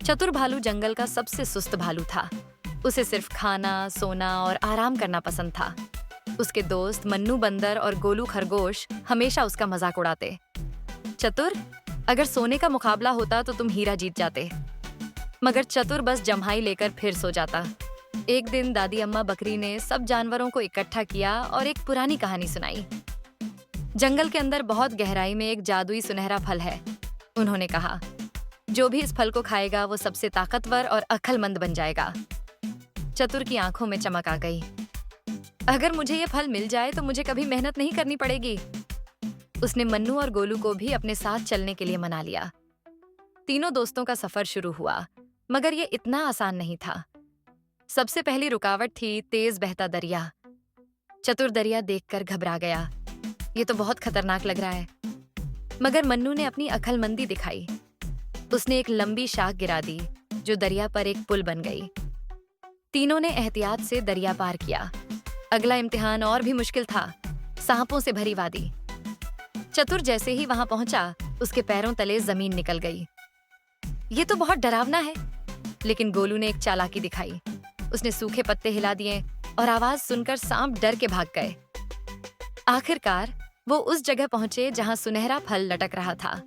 चतुर भालू जंगल का सबसे सुस्त भालू था। उसे सिर्फ खाना, सोना और आराम करना पसंद था। उसके दोस्त मन्नू बंदर और गोलू खरगोश हमेशा उसका मजाक उड़ाते। चतुर, अगर सोने का मुकाबला होता तो तुम हीरा जीत जाते। मगर चतुर बस जम्हाई लेकर फिर सो जाता। एक दिन दादी अम्मा बकरी ने सब जानवरों को इकट्ठा किया और एक पुरानी कहानी सुनाई। जंगल के अंदर बहुत गहराई में एक जादुई सुनहरा फल है। उन्होंने कहा, जो भी इस फल को खाएगा वो सबसे ताकतवर और अक्लमंद बन जाएगा। चतुर की आंखों में चमक आ गई। अगर मुझे ये फल मिल जाए तो मुझे कभी मेहनत नहीं करनी पड़ेगी। उसने मन्नू और गोलू को भी अपने साथ चलने के लिए मना लिया। तीनों दोस्तों का सफर शुरू हुआ, मगर ये इतना आसान नहीं था। सबसे पहली रुकावट थी तेज बहता दरिया। चतुर दरिया देखकर घबरा गया। ये तो बहुत खतरनाक लग रहा है। मगर मन्नू ने अपनी अक्लमंदी दिखाई। उसने एक लंबी शाख गिरा दी, जो दरिया पर एक पुल बन गई। तीनों ने एहतियात से दरिया पार किया। अगला इम्तिहान और भी मुश्किल था, सांपों से भरी वादी। चतुर जैसे ही वहां पहुंचा, उसके पैरों तले जमीन निकल गई। ये तो बहुत डरावना है। लेकिन गोलू ने एक चालाकी दिखाई। उसने सूखे पत्ते हिला दिए और आवाज सुनकर सांप डर के भाग गए। आखिरकार वो उस जगह पहुंचे जहां सुनहरा फल लटक रहा था।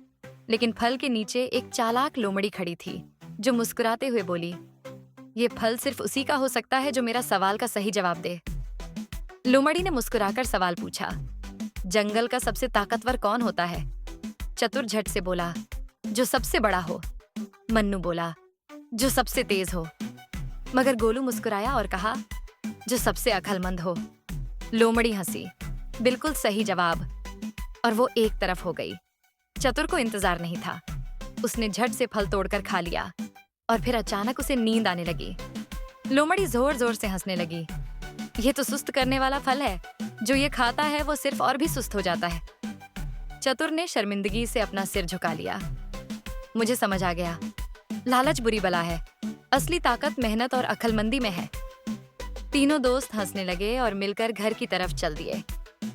लेकिन फल के नीचे एक चालाक लोमड़ी खड़ी थी, जो मुस्कुराते हुए बोली, ये फल सिर्फ उसी का हो सकता है जो मेरा सवाल का सही जवाब दे। लोमड़ी ने मुस्कुराकर सवाल पूछा, जंगल का सबसे ताकतवर कौन होता है? चतुर झट से बोला, जो सबसे बड़ा हो। मन्नू बोला, जो सबसे तेज हो। मगर गोलू मुस्कुराया और कहा, जो सबसे अक्लमंद हो। लोमड़ी हंसी, बिल्कुल सही जवाब। और वो एक तरफ हो गई। चतुर को इंतजार नहीं था। उसने झट से फल तोड़कर खा लिया और फिर अचानक उसे नींद आने लगी। लोमड़ी जोर जोर से हंसने लगी। ये तो सुस्त करने वाला फल है। जो ये खाता है वो सिर्फ और भी सुस्त हो जाता है। चतुर ने शर्मिंदगी से अपना सिर झुका लिया। मुझे समझ आ गया, लालच बुरी बला है। असली ताकत मेहनत और अक्लमंदी में है। तीनों दोस्त हंसने लगे और मिलकर घर की तरफ चल दिए।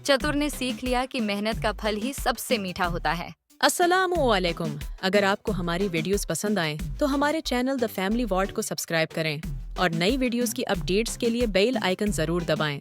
चतुर ने सीख लिया कि मेहनत का फल ही सबसे मीठा होता है। अस्सलामुअलैकुम। अगर आपको हमारी वीडियोस पसंद आए तो हमारे चैनल द फैमिली वॉर्ड को सब्सक्राइब करें और नई वीडियोस की अपडेट्स के लिए बेल आइकन जरूर दबाएं।